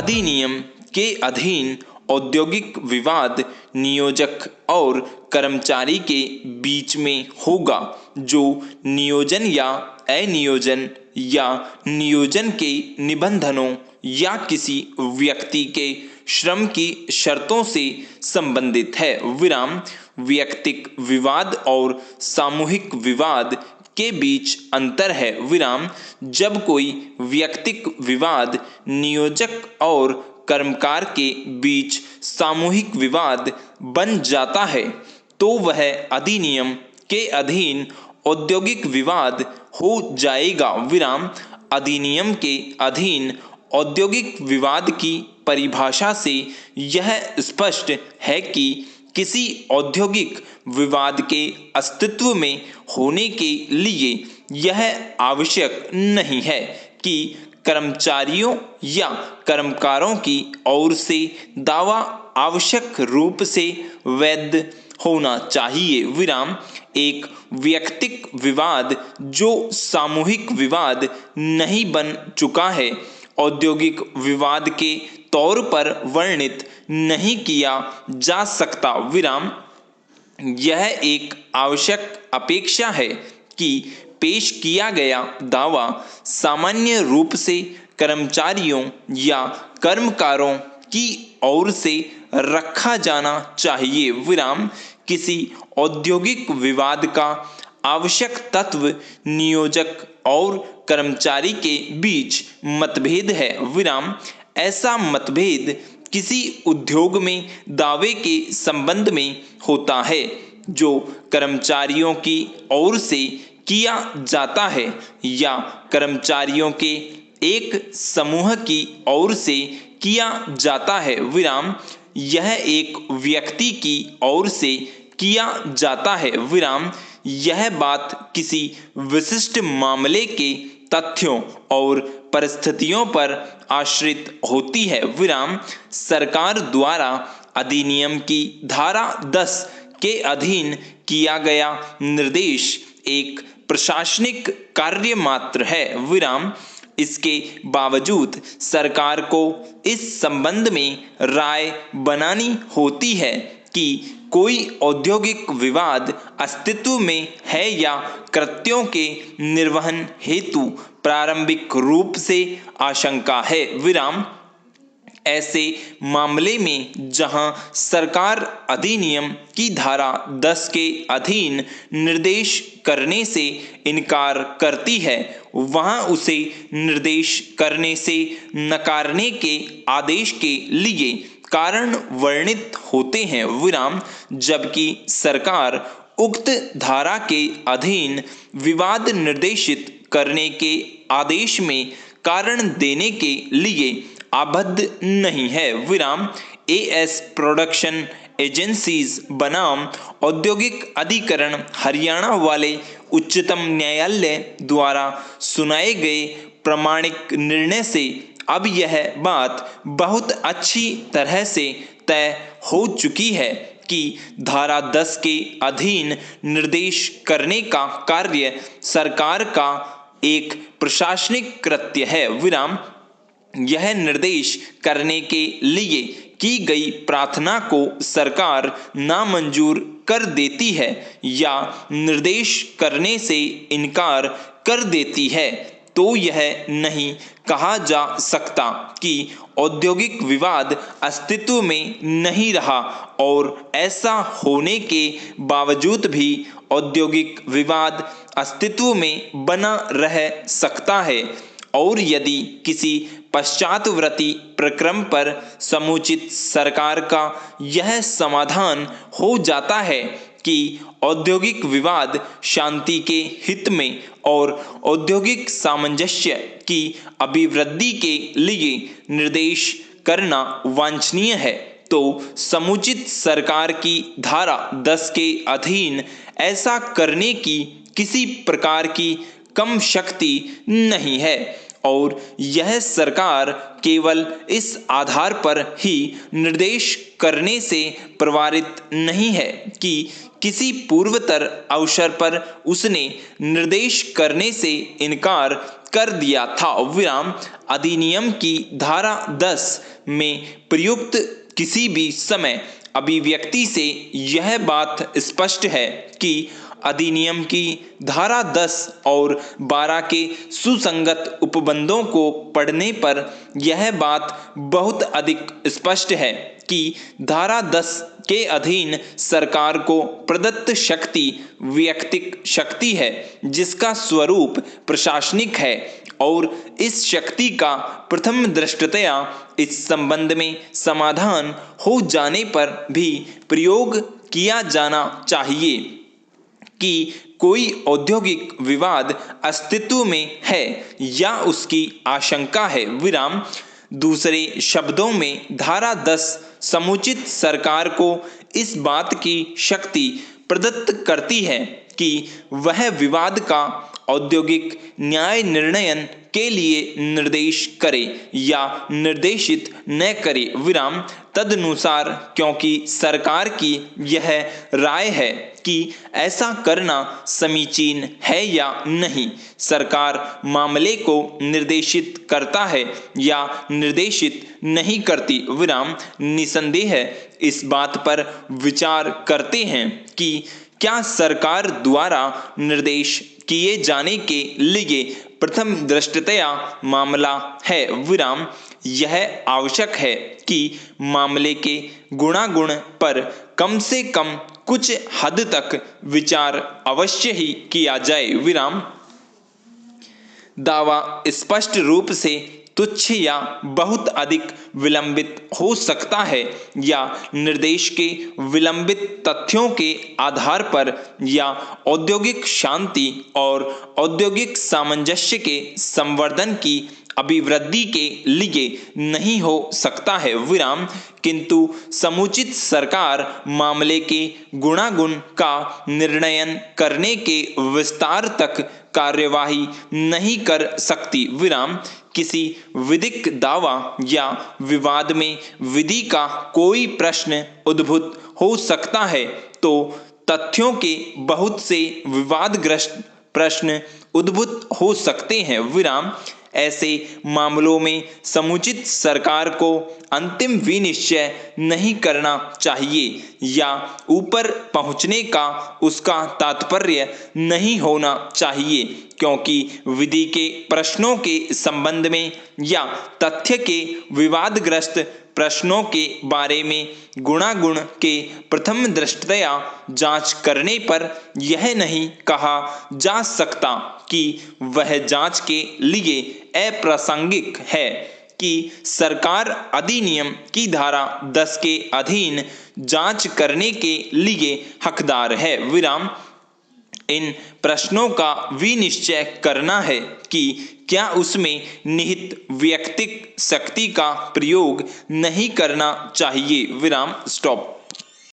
अधिनियम के अधीन औद्योगिक विवाद नियोजक और कर्मचारी के बीच में होगा, जो नियोजन या अनियोजन या नियोजन के निबंधनों या किसी व्यक्ति के श्रम की शर्तों से संबंधित है। विराम। वैयक्तिक विवाद और सामूहिक विवाद के बीच अंतर है। विराम। जब कोई वैयक्तिक विवाद नियोजक और कर्मकार के बीच सामूहिक विवाद बन जाता है तो वह अधिनियम के अधीन औद्योगिक विवाद हो जाएगा। विराम। अधिनियम के अधीन औद्योगिक विवाद की परिभाषा से यह स्पष्ट है कि किसी औद्योगिक विवाद के अस्तित्व में होने के लिए यह आवश्यक नहीं है कि कर्मचारियों या कर्मकारों की ओर से दावा आवश्यक रूप से वैध होना चाहिए। विराम। एक वैयक्तिक विवाद जो सामूहिक विवाद नहीं बन चुका है, औद्योगिक विवाद के तौर पर वर्णित नहीं किया जा सकता। विराम। यह एक आवश्यक अपेक्षा है कि पेश किया गया दावा सामान्य रूप से कर्मचारियों या कर्मकारों की ओर से रखा जाना चाहिए। विराम। किसी औद्योगिक विवाद का आवश्यक तत्व नियोजक और कर्मचारी के बीच मतभेद है। विराम। ऐसा मतभेद किसी उद्योग में दावे के संबंध में होता है जो कर्मचारियों की ओर से किया जाता है या कर्मचारियों के एक समूह की ओर से किया जाता है। विराम। यह एक व्यक्ति की ओर से किया जाता है। विराम। यह बात किसी विशिष्ट मामले के तथ्यों और परिस्थितियों पर आश्रित होती है। विराम। सरकार द्वारा अधिनियम की धारा 10 के अधीन किया गया निर्देश एक प्रशासनिक कार्य मात्र है। विराम। इसके बावजूद सरकार को इस संबंध में राय बनानी होती है कि कोई औद्योगिक विवाद अस्तित्व में है या कृत्यों के निर्वहन हेतु प्रारंभिक रूप से आशंका है। विराम। ऐसे मामले में जहां सरकार अधिनियम की धारा 10 के अधीन निर्देश करने से इनकार करती है, वहां उसे निर्देश करने से नकारने के आदेश के लिए कारण वर्णित होते हैं। विराम। जबकि सरकार उक्त धारा के अधीन विवाद निर्देशित करने के आदेश में कारण देने के लिए आबद्ध नहीं है। विराम। एएस प्रोडक्शन एजेंसीज बनाम औद्योगिक अधिकरण हरियाणा वाले उच्चतम न्यायालय द्वारा सुनाए गए प्रामाणिक निर्णय से अब यह बात बहुत अच्छी तरह से तय हो चुकी है कि धारा 10 के अधीन निर्देश करने का कार्य सरकार का एक प्रशासनिक कृत्य है। विराम। यह निर्देश करने के लिए की गई प्रार्थना को सरकार नामंजूर कर देती है या निर्देश करने से इनकार कर देती है तो यह नहीं कहा जा सकता कि औद्योगिक विवाद अस्तित्व में नहीं रहा और ऐसा होने के बावजूद भी औद्योगिक विवाद अस्तित्व में बना रह सकता है। और यदि किसी पश्चातवर्ती प्रक्रम पर समुचित सरकार का यह समाधान हो जाता है कि औद्योगिक विवाद शांति के हित में और औद्योगिक सामंजस्य की अभिवृद्धि के लिए निर्देश करना वांछनीय है, तो समुचित सरकार की धारा 10 के अधीन ऐसा करने की किसी प्रकार की कम शक्ति नहीं है और यह सरकार केवल इस आधार पर ही निर्देश करने से प्रवारित नहीं है कि किसी पूर्वतर अवसर पर उसने निर्देश करने से इनकार कर दिया था। विराम अधिनियम की धारा 10 में प्रयुक्त किसी भी समय अभिव्यक्ति से यह बात स्पष्ट है कि अधिनियम की धारा 10 और 12 के सुसंगत उपबंधों को पढ़ने पर यह बात बहुत अधिक स्पष्ट है कि धारा 10 के अधीन सरकार को प्रदत्त शक्ति वैयक्तिक शक्ति है जिसका स्वरूप प्रशासनिक है और इस शक्ति का प्रथम दृष्टया इस संबंध में समाधान हो जाने पर भी प्रयोग किया जाना चाहिए कि कोई औद्योगिक विवाद अस्तित्व में है या उसकी आशंका है। विराम दूसरे शब्दों में धारा 10 समुचित सरकार को इस बात की शक्ति प्रदत्त करती है कि वह विवाद का औद्योगिक न्याय निर्णयन के लिए निर्देश करे या निर्देशित न करे। विराम तदनुसार क्योंकि सरकार की यह राय है कि ऐसा करना समीचीन है या नहीं, सरकार मामले को निर्देशित करता है या निर्देशित नहीं करती। विराम निसंदेह इस बात पर विचार करते हैं कि क्या सरकार द्वारा निर्देश किए जाने के लिए प्रथम दृष्टया मामला है। विराम यह आवश्यक है कि मामले के गुणागुण पर कम से कम कुछ हद तक विचार अवश्य ही किया जाए। विराम दावा स्पष्ट रूप से तुच्छ या बहुत अधिक विलंबित हो सकता है या निर्देश के विलंबित तथ्यों के आधार पर या औद्योगिक शांति और औद्योगिक सामंजस्य के संवर्धन की अभिवृद्धि के लिए नहीं हो सकता है। विराम किंतु समुचित सरकार मामले के गुणागुण का निर्णयन करने के विस्तार तक कार्यवाही नहीं कर सकती। विराम किसी विधिक दावा या विवाद में विधि का कोई प्रश्न उद्भूत हो सकता है तो तथ्यों के बहुत से विवादग्रस्त प्रश्न उद्भूत हो सकते हैं। विराम ऐसे मामलों में समुचित सरकार को अंतिम विनिश्चय नहीं करना चाहिए या ऊपर पहुंचने का उसका तात्पर्य नहीं होना चाहिए, क्योंकि विधि के प्रश्नों के संबंध में या तथ्य के विवादग्रस्त प्रश्नों के बारे में गुणागुण के प्रथम दृष्टया जांच करने पर यह नहीं कहा जा सकता कि वह जांच के लिए अप्रासंगिक है कि सरकार अधिनियम की धारा 10 के अधीन जांच करने के लिए हकदार है। विराम इन प्रश्नों का विनिश्चय करना है कि क्या उसमें निहित वैयक्तिक शक्ति का प्रयोग नहीं करना चाहिए। विराम स्टॉप।